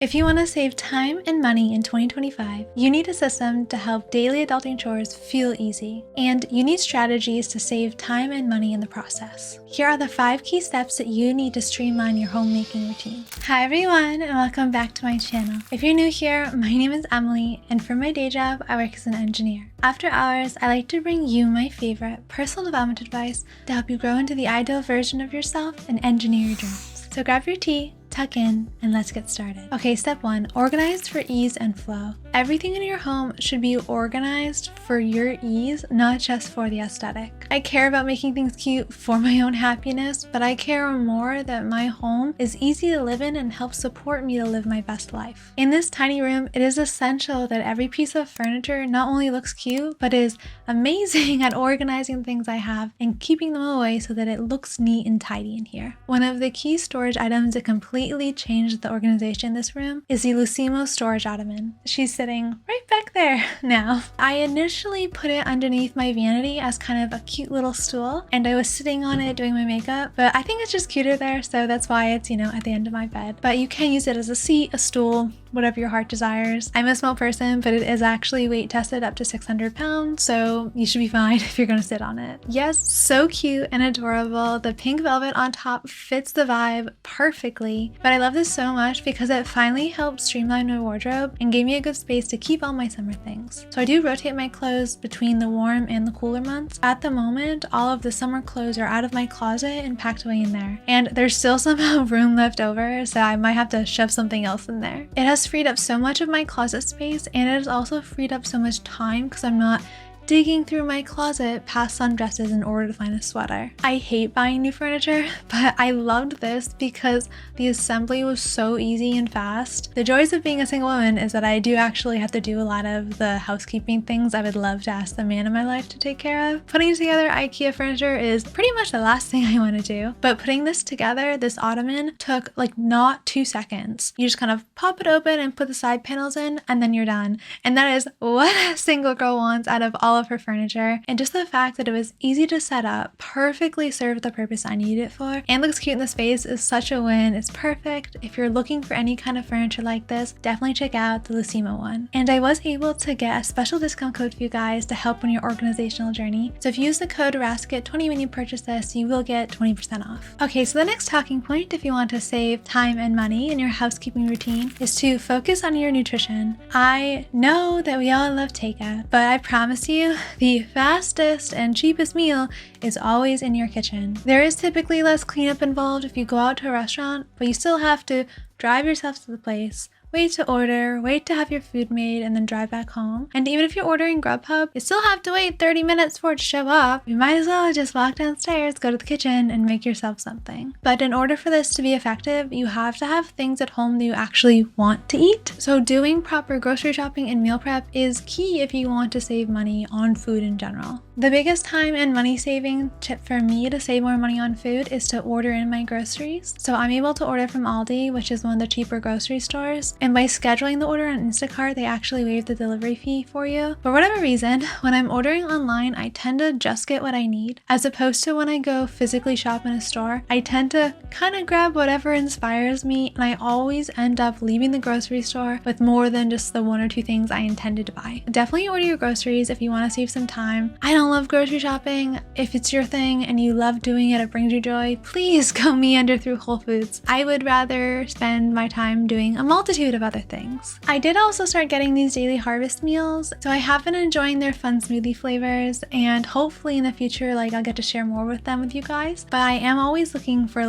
If you want to save time and money in 2025, you need a system to help daily adulting chores feel easy, and you need strategies to save time and money in the process. Here are the 5 key steps that you need to streamline your homemaking routine. Hi everyone, and welcome back to my channel. If you're new here, my name is Emily, and for my day job, I work as an engineer. After hours, I like to bring you my favorite personal development advice to help you grow into the ideal version of yourself and engineer your dreams. So grab your tea, tuck in, and let's get started. Okay, step 1, organize for ease and flow. Everything in your home should be organized for your ease, not just for the aesthetic. I care about making things cute for my own happiness, but I care more that my home is easy to live in and helps support me to live my best life. In this tiny room, it is essential that every piece of furniture not only looks cute, but is amazing at organizing the things I have and keeping them away so that it looks neat and tidy in here. One of the key storage items that completely changed the organization in this room is the Lucio storage ottoman. She's sitting right back there now. I initially put it underneath my vanity as kind of a cute little stool, and I was sitting on it doing my makeup, but I think it's just cuter there, so that's why it's, at the end of my bed. But you can use it as a seat, a stool, whatever your heart desires. I'm a small person, but it is actually weight tested up to 600 pounds, so you should be fine if you're gonna sit on it. Yes, so cute and adorable. The pink velvet on top fits the vibe perfectly, but I love this so much because it finally helped streamline my wardrobe and gave me a good space to keep all my summer things. So I do rotate my clothes between the warm and the cooler months. At the moment, all of the summer clothes are out of my closet and packed away in there, and there's still somehow room left over, so I might have to shove something else in there. It has freed up so much of my closet space, and it has also freed up so much time because I'm not digging through my closet past sundresses in order to find a sweater. I hate buying new furniture, but I loved this because the assembly was so easy and fast. The joys of being a single woman is that I do actually have to do a lot of the housekeeping things I would love to ask the man in my life to take care of. Putting together IKEA furniture is pretty much the last thing I want to do, but putting this together, this ottoman, took like not 2 seconds. You just kind of pop it open and put the side panels in, and then you're done. And that is what a single girl wants out of all of her furniture, and just the fact that it was easy to set up perfectly served the purpose I needed it for, and looks cute in the space is such a win. It's perfect. If you're looking for any kind of furniture like this, definitely check out the Lucio one. And I was able to get a special discount code for you guys to help on your organizational journey. So if you use the code Raskett20 when you purchase this, you will get 20% off. Okay, so the next talking point if you want to save time and money in your housekeeping routine is to focus on your nutrition. I know that we all love takeout, but I promise you, the fastest and cheapest meal is always in your kitchen. There is typically less cleanup involved if you go out to a restaurant, but you still have to drive yourself to the place, wait to order, wait to have your food made, and then drive back home. And even if you're ordering Grubhub, you still have to wait 30 minutes for it to show up. You might as well just walk downstairs, go to the kitchen, and make yourself something. But in order for this to be effective, you have to have things at home that you actually want to eat. So doing proper grocery shopping and meal prep is key if you want to save money on food in general. The biggest time and money saving tip for me to save more money on food is to order in my groceries. So I'm able to order from Aldi, which is one of the cheaper grocery stores. And by scheduling the order on Instacart, they actually waive the delivery fee for you. For whatever reason, when I'm ordering online, I tend to just get what I need. As opposed to when I go physically shop in a store, I tend to kind of grab whatever inspires me, and I always end up leaving the grocery store with more than just the 1 or 2 things I intended to buy. Definitely order your groceries if you want to save some time. I don't love grocery shopping. If it's your thing and you love doing it, it brings you joy, please go meander through Whole Foods. I would rather spend my time doing a multitude of other things. I did also start getting these daily harvest meals, so I have been enjoying their fun smoothie flavors, and hopefully in the future I'll get to share more with them with you guys. But I am always looking for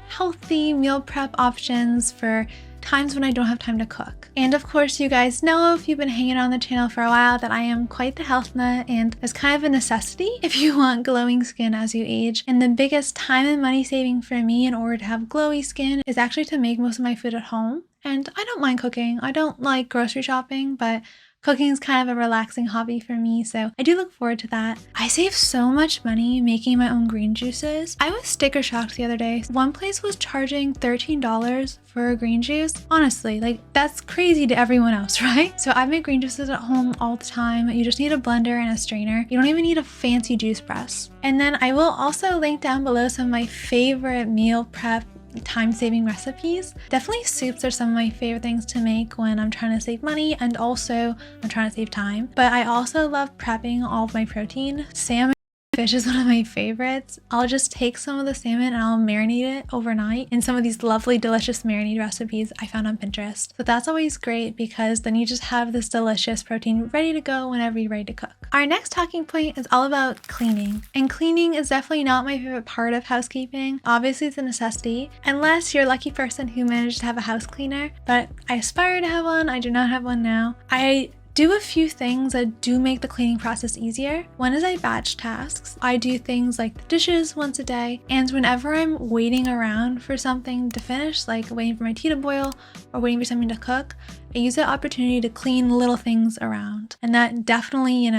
healthy meal prep options for times when I don't have time to cook. And of course, you guys know if you've been hanging on the channel for a while that I am quite the health nut, and it's kind of a necessity if you want glowing skin as you age. And the biggest time and money saving for me in order to have glowy skin is actually to make most of my food at home. And I don't mind cooking. I don't like grocery shopping, but cooking is kind of a relaxing hobby for me, so I do look forward to that. I save so much money making my own green juices. I was sticker shocked the other day. One place was charging $13 for a green juice. Honestly, that's crazy to everyone else, right? So I make green juices at home all the time. You just need a blender and a strainer. You don't even need a fancy juice press. And then I will also link down below some of my favorite meal prep time-saving recipes. Definitely soups are some of my favorite things to make when I'm trying to save money and also I'm trying to save time. But I also love prepping all of my protein. Salmon fish is one of my favorites. I'll just take some of the salmon and I'll marinate it overnight in some of these lovely, delicious marinade recipes I found on Pinterest. So that's always great because then you just have this delicious protein ready to go whenever you're ready to cook. Our next talking point is all about cleaning. And cleaning is definitely not my favorite part of housekeeping. Obviously, it's a necessity, unless you're a lucky person who managed to have a house cleaner, but I aspire to have one. I do not have one now. I do a few things that do make the cleaning process easier. One is I batch tasks. I do things like the dishes once a day, and whenever I'm waiting around for something to finish, like waiting for my tea to boil or waiting for something to cook, I use the opportunity to clean little things around. And that definitely,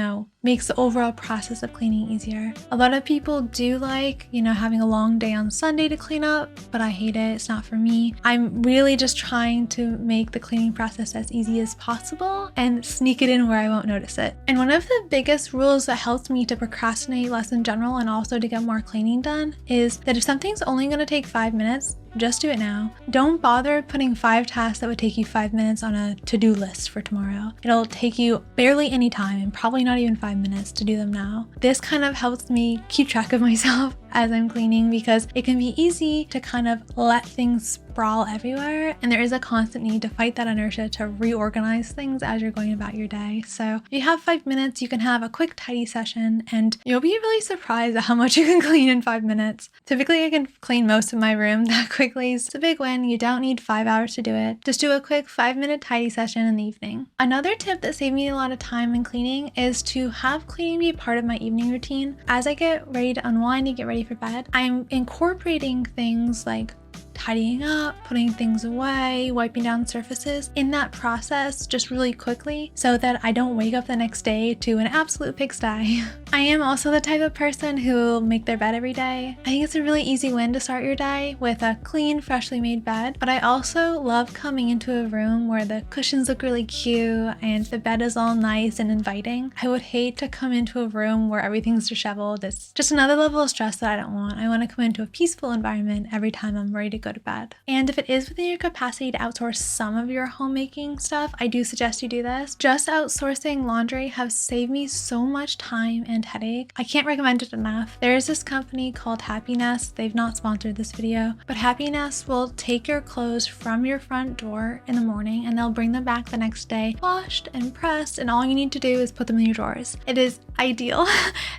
makes the overall process of cleaning easier. A lot of people do like, having a long day on Sunday to clean up, but I hate it. It's not for me. I'm really just trying to make the cleaning process as easy as possible and sneak it in where I won't notice it. And one of the biggest rules that helps me to procrastinate less in general and also to get more cleaning done is that if something's only going to take 5 minutes, just do it now. Don't bother putting 5 tasks that would take you 5 minutes on a to-do list for tomorrow. It'll take you barely any time and probably not even 5 minutes to do them now. This kind of helps me keep track of myself as I'm cleaning because it can be easy to kind of let things sprawl everywhere, and there is a constant need to fight that inertia to reorganize things as you're going about your day. So if you have 5 minutes, you can have a quick tidy session and you'll be really surprised at how much you can clean in 5 minutes. Typically I can clean most of my room that quickly. It's a big win. You don't need 5 hours to do it. Just do a quick 5-minute tidy session in the evening. Another tip that saved me a lot of time in cleaning is to have cleaning be part of my evening routine. As I get ready to unwind and get ready for bed, I'm incorporating things like tidying up, putting things away, wiping down surfaces in that process just really quickly so that I don't wake up the next day to an absolute pigsty. I am also the type of person who will make their bed every day. I think it's a really easy win to start your day with a clean, freshly made bed, but I also love coming into a room where the cushions look really cute and the bed is all nice and inviting. I would hate to come into a room where everything's disheveled. It's just another level of stress that I don't want. I want to come into a peaceful environment every time I'm ready to go to bed. And if it is within your capacity to outsource some of your homemaking stuff, I do suggest you do this. Just outsourcing laundry has saved me so much time and headache. I can't recommend it enough. There is this company called Happiness. They've not sponsored this video, but Happiness will take your clothes from your front door in the morning and they'll bring them back the next day washed and pressed, and all you need to do is put them in your drawers. It is ideal.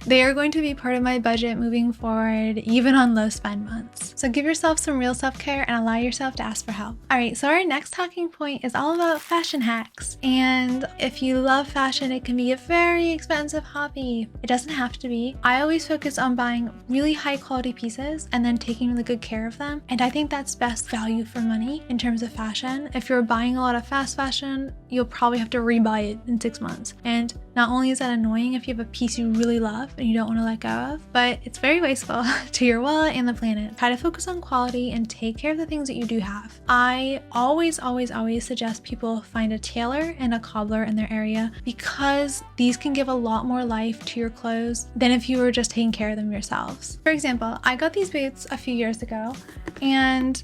They are going to be part of my budget moving forward, even on low spend months. So give yourself some real self-care and allow yourself to ask for help. All right, so our next talking point is all about fashion hacks. And if you love fashion, it can be a very expensive hobby. It doesn't have to be. I always focus on buying really high quality pieces and then taking really good care of them. And I think that's best value for money in terms of fashion. If you're buying a lot of fast fashion, you'll probably have to rebuy it in 6 months. And not only is that annoying if you have a piece you really love and you don't want to let go of, but it's very wasteful to your wallet and the planet. Try to focus on quality and take care of the things that you do have. I always suggest people find a tailor and a cobbler in their area because these can give a lot more life to your clothes than if you were just taking care of them yourselves. For example, I got these boots a few years ago and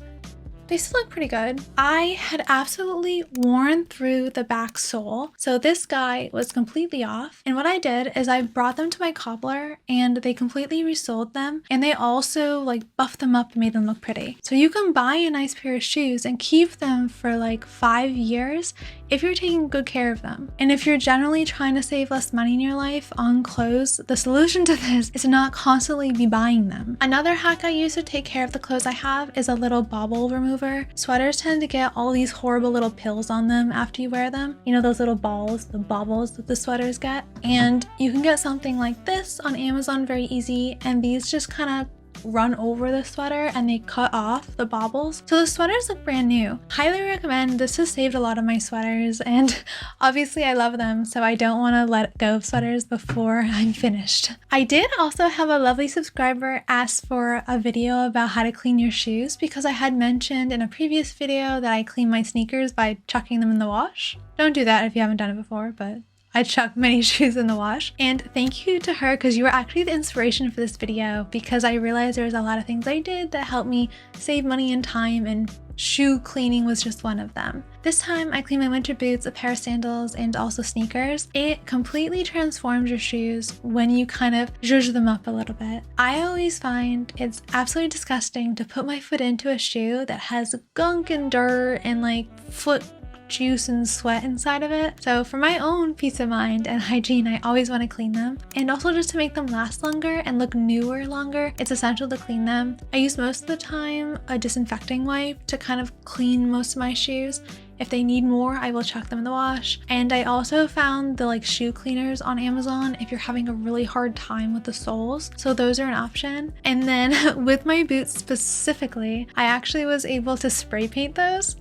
they still look pretty good. I had absolutely worn through the back sole, so this guy was completely off. And what I did is I brought them to my cobbler and they completely resoled them, and they also buffed them up and made them look pretty. So you can buy a nice pair of shoes and keep them for 5 years if you're taking good care of them. And if you're generally trying to save less money in your life on clothes, the solution to this is to not constantly be buying them. Another hack I use to take care of the clothes I have is a little bobble remover. Sweaters tend to get all these horrible little pills on them after you wear them. You know, those little balls, the bobbles that the sweaters get. And you can get something like this on Amazon very easy, and these just kind of run over the sweater and they cut off the bobbles. So the sweaters look brand new. Highly recommend. This has saved a lot of my sweaters, and obviously I love them, so I don't want to let go of sweaters before I'm finished. I did also have a lovely subscriber ask for a video about how to clean your shoes because I had mentioned in a previous video that I clean my sneakers by chucking them in the wash. Don't do that if you haven't done it before, but I chuck many shoes in the wash. And thank you to her because you were actually the inspiration for this video, because I realized there was a lot of things I did that helped me save money and time, and shoe cleaning was just one of them. This time I cleaned my winter boots, a pair of sandals, and also sneakers. It completely transforms your shoes when you kind of zhuzh them up a little bit. I always find it's absolutely disgusting to put my foot into a shoe that has gunk and dirt and like foot juice and sweat inside of it. So for my own peace of mind and hygiene, I always want to clean them. And also just to make them last longer and look newer longer, it's essential to clean them. I use most of the time a disinfecting wipe to kind of clean most of my shoes. If they need more, I will chuck them in the wash. And I also found the like shoe cleaners on Amazon if you're having a really hard time with the soles. So those are an option. And then with my boots specifically, I actually was able to spray paint those.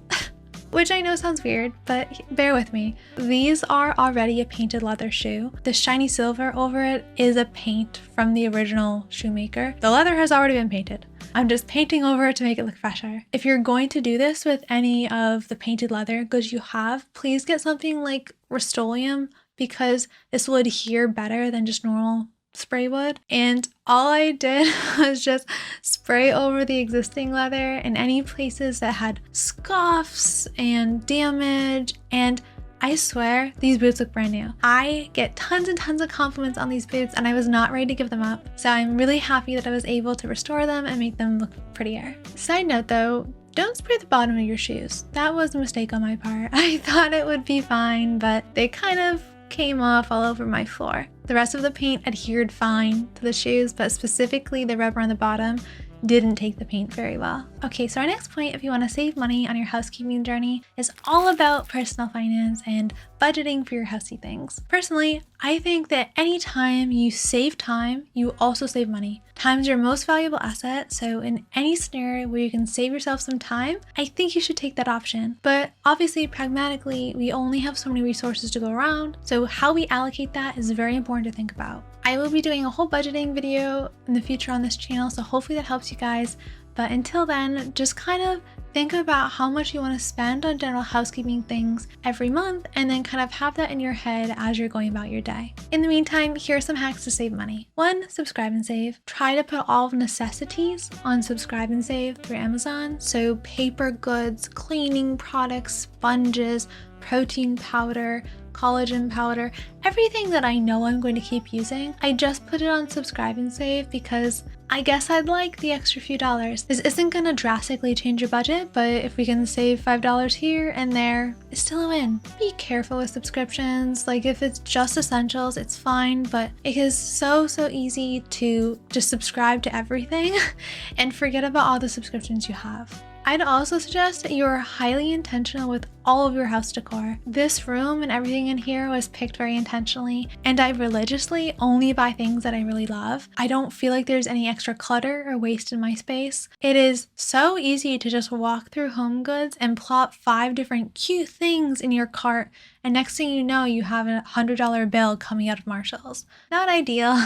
Which I know sounds weird, but bear with me. These are already a painted leather shoe. The shiny silver over it is a paint from the original shoemaker. The leather has already been painted. I'm just painting over it to make it look fresher. If you're going to do this with any of the painted leather goods you have, please get something like Rust-Oleum, because this will adhere better than just normal spray wood. And all I did was just spray over the existing leather in any places that had scuffs and damage, and I swear these boots look brand new. I get tons and tons of compliments on these boots, and I was not ready to give them up. So I'm really happy that I was able to restore them and make them look prettier. Side note though, don't spray the bottom of your shoes. That was a mistake on my part. I thought it would be fine, but they kind of came off all over my floor. The rest of the paint adhered fine to the shoes, but specifically the rubber on the bottom didn't take the paint very well. Okay, so our next point, if you want to save money on your housekeeping journey, is all about personal finance and budgeting for your housey things. Personally, I think that anytime you save time, you also save money. Time's your most valuable asset, so in any scenario where you can save yourself some time, I think you should take that option. But obviously, pragmatically, we only have so many resources to go around, so how we allocate that is very important to think about. I will be doing a whole budgeting video in the future on this channel, so hopefully that helps you guys. But until then, just kind of think about how much you want to spend on general housekeeping things every month, and then kind of have that in your head as you're going about your day. In the meantime, here are some hacks to save money. 1. Subscribe and save. Try to put all of necessities on subscribe and save through Amazon. So paper goods, cleaning products, sponges, protein powder, collagen powder, everything that I know I'm going to keep using, I just put it on subscribe and save because I guess I'd like the extra few dollars. This isn't going to drastically change your budget, but if we can save $5 here and there, it's still a win. Be careful with subscriptions. Like if it's just essentials, it's fine, but it is so easy to just subscribe to everything and forget about all the subscriptions you have. I'd also suggest that you are highly intentional with all of your house decor. This room and everything in here was picked very intentionally, and I religiously only buy things that I really love. I don't feel like there's any extra clutter or waste in my space. It is so easy to just walk through Home Goods and plop 5 different cute things in your cart, and next thing you know, you have a $100 bill coming out of Marshall's. Not ideal.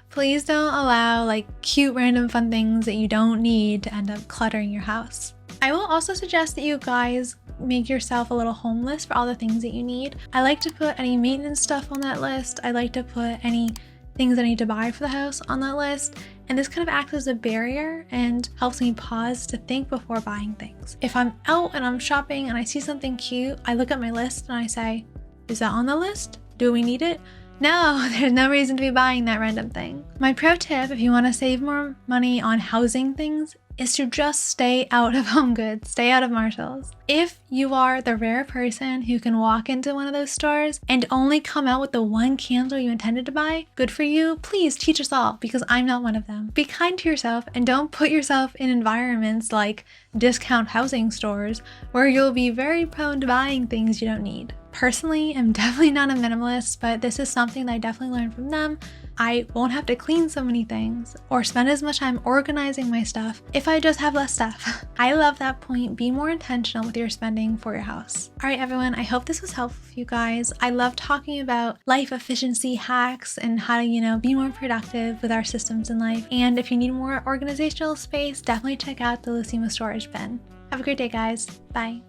Please don't allow like cute random fun things that you don't need to end up cluttering your house. I will also suggest that you guys make yourself a little home list for all the things that you need. I like to put any maintenance stuff on that list. I like to put any things I need to buy for the house on that list. And this kind of acts as a barrier and helps me pause to think before buying things. If I'm out and I'm shopping and I see something cute, I look at my list and I say, is that on the list? Do we need it? No, there's no reason to be buying that random thing. My pro tip, if you want to save more money on housing things, is to just stay out of Home Goods, stay out of Marshall's. If you are the rare person who can walk into one of those stores and only come out with the one candle you intended to buy, good for you. Please teach us all, because I'm not one of them. Be kind to yourself and don't put yourself in environments like discount housing stores where you'll be very prone to buying things you don't need. Personally, I'm definitely not a minimalist, but this is something that I definitely learned from them. I won't have to clean so many things or spend as much time organizing my stuff if I just have less stuff. I love that point. Be more intentional with your spending for your house. All right, everyone, I hope this was helpful for you guys. I love talking about life efficiency hacks and how to, be more productive with our systems in life. And if you need more organizational space, definitely check out the Lucio storage bin. Have a great day, guys. Bye.